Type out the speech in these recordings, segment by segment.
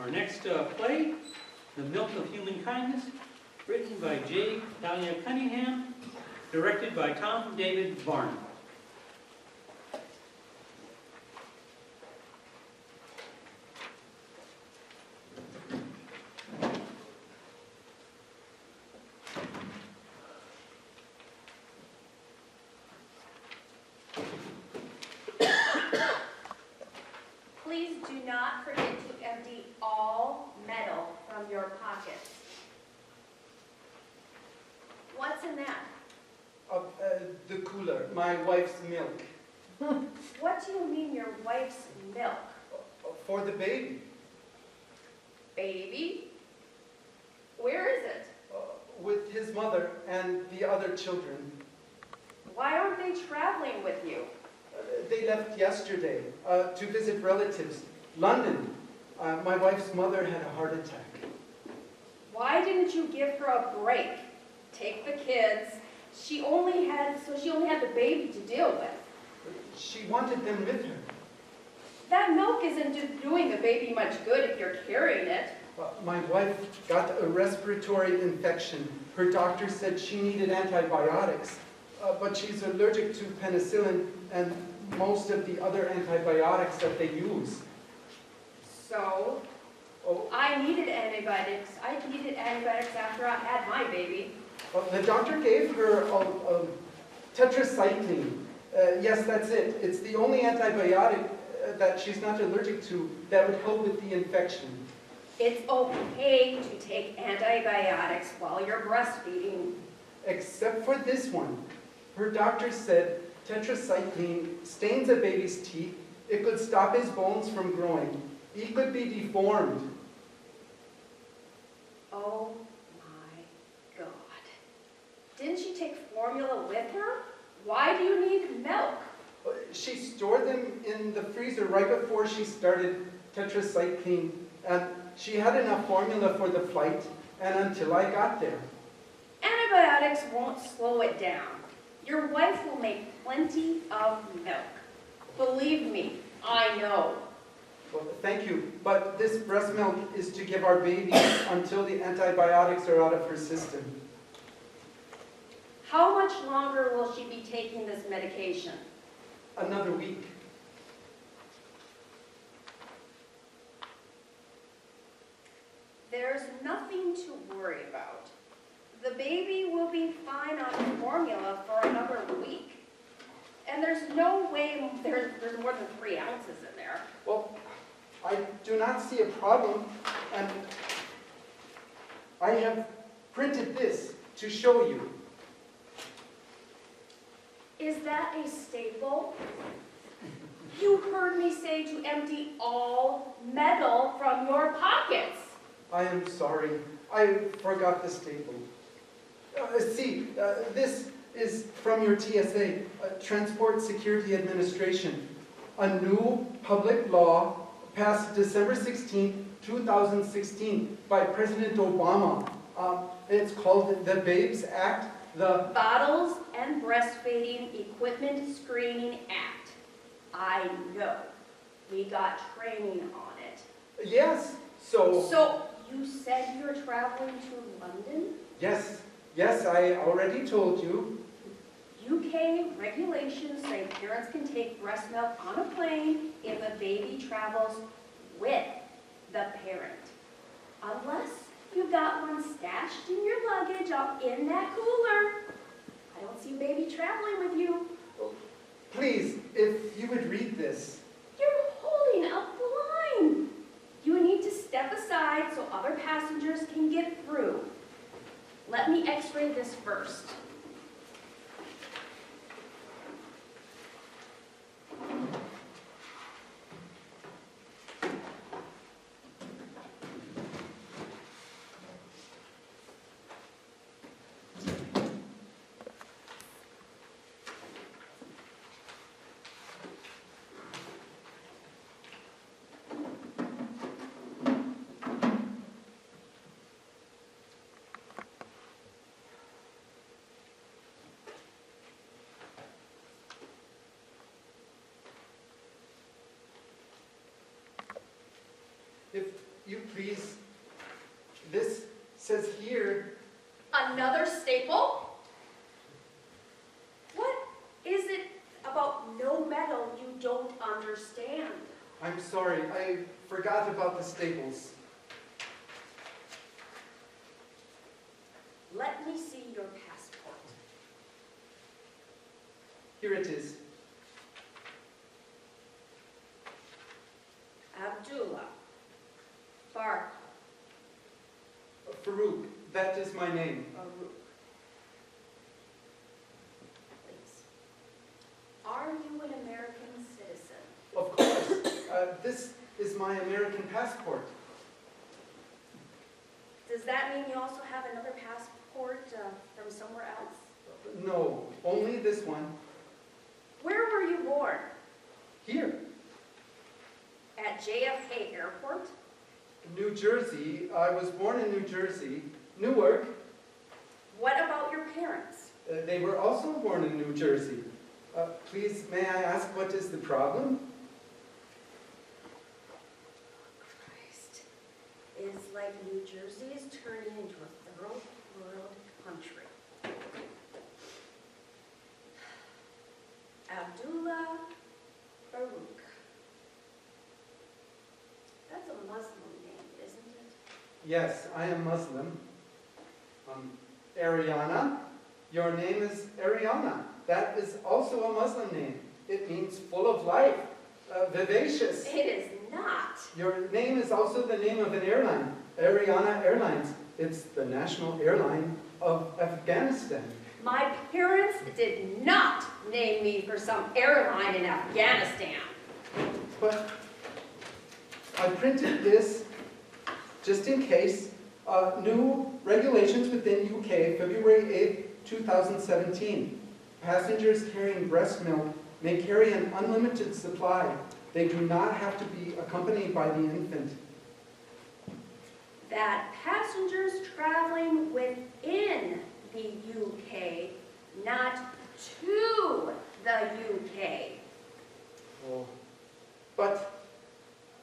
Our next play, The Milk of Human Kindness, written by Thalia Cunningham, directed by Tom David Barna. Please do not forget to empty all metal from your pockets. What's in that? The cooler, my wife's milk. What do you mean your wife's milk? For the baby. Baby? Where is it? With his mother and the other children. Why aren't they traveling with you? They left yesterday to visit relatives. London. My wife's mother had a heart attack. Why didn't you give her a break? Take the kids. She only had the baby to deal with. She wanted them with her. That milk isn't doing the baby much good if you're carrying it. My wife got a respiratory infection. Her doctor said she needed antibiotics, but she's allergic to penicillin and most of the other antibiotics that they use. So? I needed antibiotics. I needed antibiotics after I had my baby. The doctor gave her tetracycline. Yes, that's it. It's the only antibiotic that she's not allergic to that would help with the infection. It's okay to take antibiotics while you're breastfeeding. Except for this one. Her doctor said tetracycline stains a baby's teeth. It could stop his bones from growing. He could be deformed. Oh my God. Didn't she take formula with her? Why do you need milk? She stored them in the freezer right before she started tetracycline. And she had enough formula for the flight and until I got there. Antibiotics won't slow it down. Your wife will make plenty of milk. Believe me, I know. Well, thank you, but this breast milk is to give our baby until the antibiotics are out of her system. How much longer will she be taking this medication? Another week. There's nothing to worry about. The baby will be fine on formula for another week. And there's no way there's more than 3 ounces in there. Well, I do not see a problem, and I have printed this to show you. Is that a staple? You heard me say to empty all metal from your pockets. I am sorry. I forgot the staple. This is from your TSA, Transport Security Administration, a new public law passed December 16, 2016 by President Obama. It's called the BABES Act, the Bottles and Breastfeeding Equipment Screening Act. I know. We got training on it. Yes, So you said you're traveling to London? Yes, I already told you. UK regulations say parents can take breast milk on a plane if the baby travels with the parent. Unless you've got one stashed in your luggage up in that cooler. I don't see baby traveling with you. Please, if you would read this. You're holding up the line. You need to step aside so other passengers can get through. Let me x-ray this first. you please, this says here, Another staple? What is it about no metal you don't understand? I'm sorry, I forgot about the staples. Let me see your passport. Here it is. Abdullah. Barna. Farooq, that is my name. Farooq. Please. Are you an American citizen? Of course, this is my American passport. Does that mean you also have another passport from somewhere else? No, only this one. Where were you born? Here, At JFK Airport? New Jersey. I was born in New Jersey. Newark. What about your parents? They were also born in New Jersey. Please, may I ask what is the problem? Christ. It's like New Jersey is turning into a third world country. Abdullah Farooq. That's a Muslim name, isn't it? Yes, I am Muslim. Ariana. Your name is Ariana. That is also a Muslim name. It means full of life, vivacious. It is not. Your name is also the name of an airline, Ariana Airlines. It's the national airline of Afghanistan. My parents did not name me for some airline in Afghanistan. But I printed this just in case. New regulations within UK, February 8th, 2017. Passengers carrying breast milk may carry an unlimited supply. They do not have to be accompanied by the infant. That passengers traveling within the UK, not to the UK. Oh. But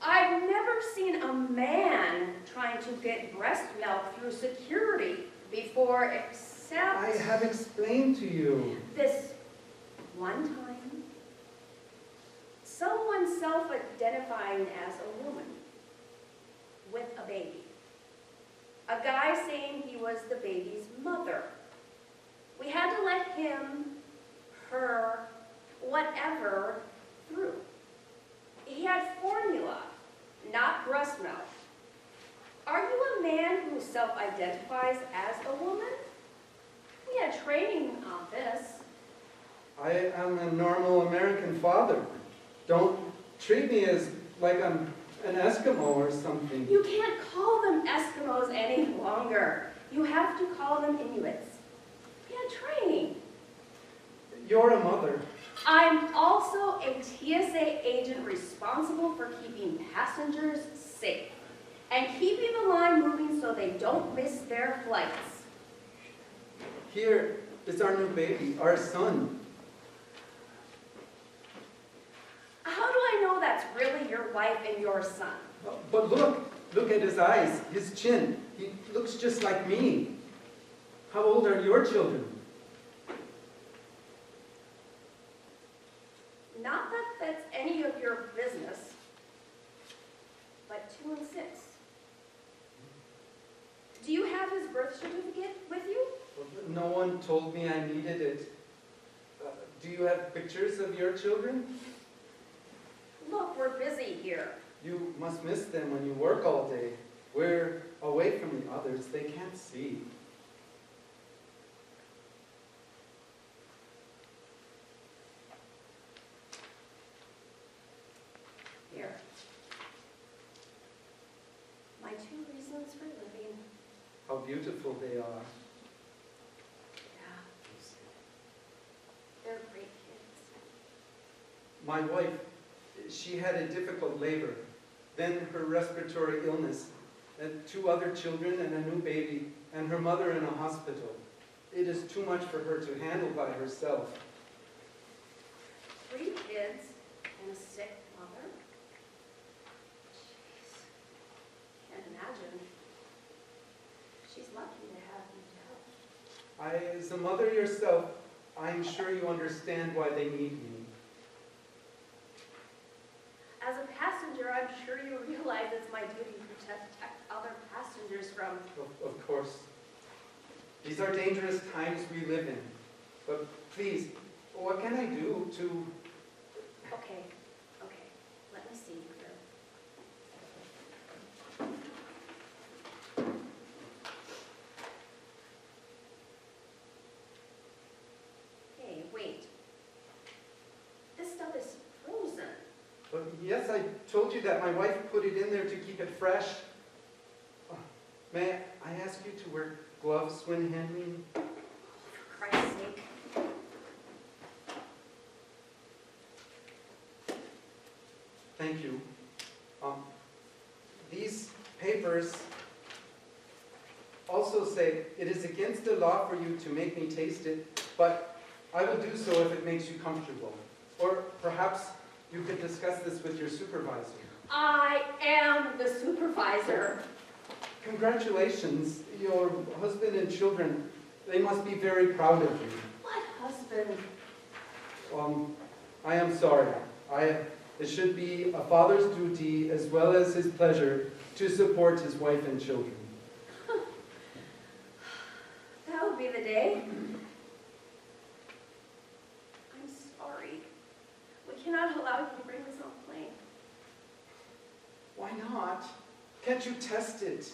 I've never seen a man trying to get breast milk through security before, except I have explained to you. this one time. Someone self-identifying as a woman with a baby. A guy saying he was the baby's mother. We had to let him, her, whatever, through. He had formula, not breast milk. Are you a man who self-identifies as a woman? We had training on this. I am a normal American father. Don't treat me as like I'm an Eskimo or something. You can't call them Eskimos any longer. You have to call them Inuits. We had training. You're a mother. I'm also a TSA agent responsible for keeping passengers safe and keeping the line moving so they don't miss their flights. Here is our new baby, our son. How do I know that's really your wife and your son? But look at his eyes, his chin. He looks just like me. How old are your children? Not that that's any of your business, but 2 and 6. Do you have his birth certificate with you? No one told me I needed it. Do you have pictures of your children? Look, we're busy here. You must miss them when you work all day. We're away from the others. They can't see. Here. My 2 reasons for living. How beautiful they are. Yeah. They're great kids. My wife, she had a difficult labor, then her respiratory illness, and 2 other children and a new baby, and her mother in a hospital. It is too much for her to handle by herself. 3 kids and a sick mother. Jeez. Can't lucky to have you help. As a mother yourself, I'm sure you understand why they need me. As a passenger, I'm sure you realize it's my duty to protect other passengers from... Of course. These are dangerous times we live in. But please, what can I do to... Okay, let me see here. Hey, wait. This stuff is frozen. But yes, I told you that. My wife put it in there to keep it fresh. May I ask you to wear gloves when handling? For Christ's sake. Thank you. These papers also say it is against the law for you to make me taste it, but I will do so if it makes you comfortable. Or perhaps you could discuss this with your supervisor. I am the supervisor. Congratulations, your husband and children, they must be very proud of you. What husband? I am sorry. It should be a father's duty as well as his pleasure to support his wife and children. That would be the day. I'm sorry. We cannot allow you to bring this on the plane. Why not? Can't you test it?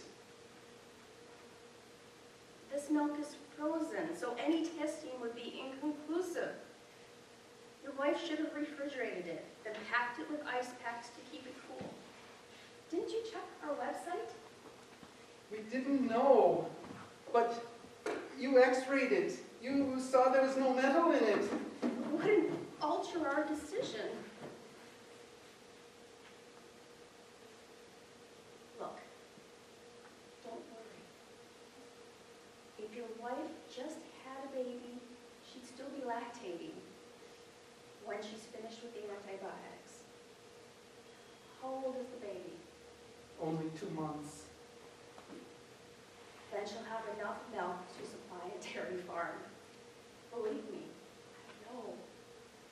This milk is frozen, so any testing would be inconclusive. Your wife should have refrigerated it, then packed it with ice packs to keep it cool. Didn't you check our website? We didn't know, but you x-rayed it. You saw there was no metal in it. Wouldn't alter our decision. Look, don't worry. If your wife just had a baby, she'd still be lactating when she's finished with the antibiotics. How old is the baby? Only 2 months. Then she'll have enough milk to supply a dairy farm. Believe me, I know.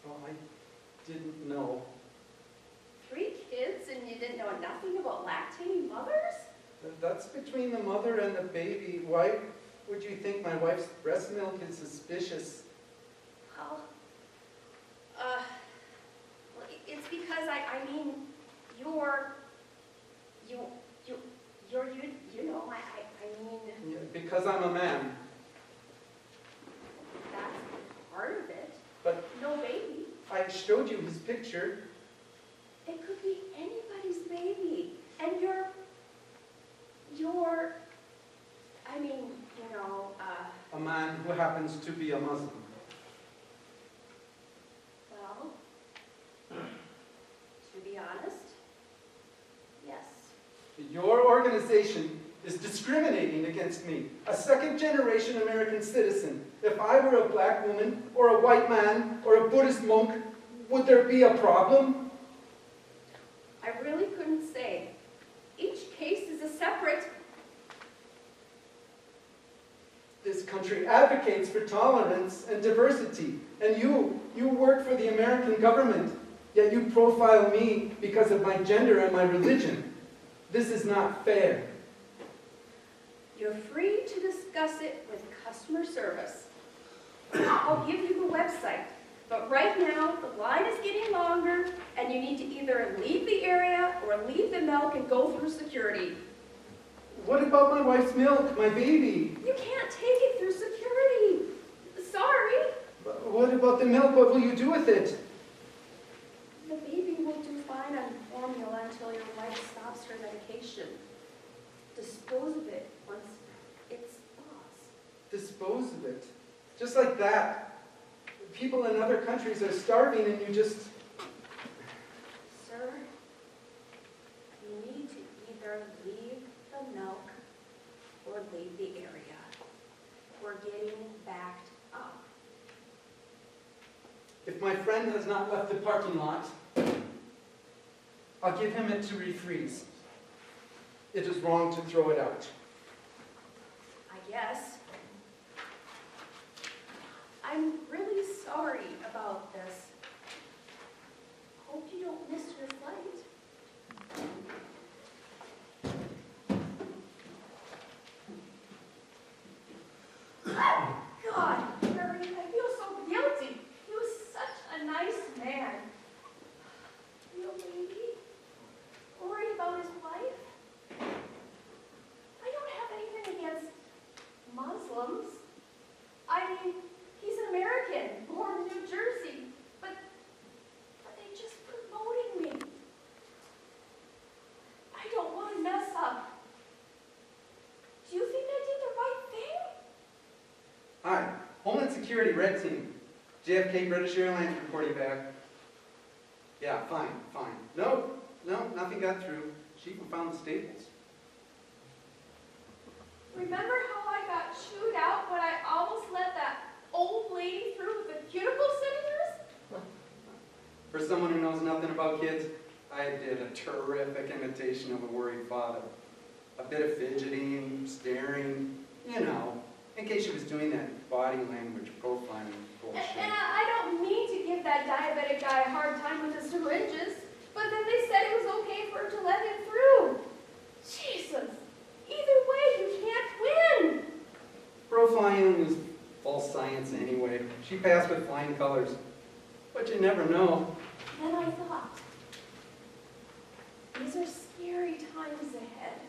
Oh, I didn't know. 3 kids and you didn't know nothing about lactating mothers? That's between the mother and the baby. Why would you think my wife's breast milk is suspicious? Well, it's because I mean, you know, I mean, Yeah, because I'm a man. that's part of it. But No baby. I showed you his picture. It could be anybody's baby. And I mean, you know, A man who happens to be a Muslim. well, to be honest, yes. Your organization is discriminating against me, a second-generation American citizen. If I were a black woman, or a white man, or a Buddhist monk, would there be a problem? I really couldn't say. Each case is a separate. This country advocates for tolerance and diversity, and you work for the American government, yet you profile me because of my gender and my religion. This is not fair. You're free to discuss it with customer service. I'll give you the website, but right now the line is getting longer and you need to either leave the area or leave the milk and go through security. What about my wife's milk, my baby? You can't take it through security. Sorry. What about the milk? What will you do with it? The baby will do fine on formula until your wife stops her medication. Dispose of it once it's lost. Dispose of it. Just like that. People in other countries are starving and you just... Sir, you need to either leave the milk or leave the area. We're getting backed up. If my friend has not left the parking lot, I'll give him it to refreeze. It is wrong to throw it out. I I'm really sorry about this. Hope you don't miss your flight. God, Harry, I feel so guilty. He was such a nice man. Real baby, worried about his wife. I don't have anything against Muslims. I mean, he's an American, born in New Jersey, but they just promoting me. I don't want to mess up. Do you think I did the right thing? Hi, Homeland Security Red Team. JFK British Airlines reporting back. Yeah, fine. No, nothing got through. She even found the staples. Remember how I got chewed out when I almost let that old lady through with the cuticle stingers? For someone who knows nothing about kids, I did a terrific imitation of a worried father. A bit of fidgeting, staring, in case she was doing that body language profiling bullshit. And I don't mean to give that diabetic guy a hard time with the syringes, but then they said it was okay for her to let him through. Jesus, either way, you can't win. Profiling was false science anyway. She passed with flying colors. But you never know. Then I thought, these are scary times ahead.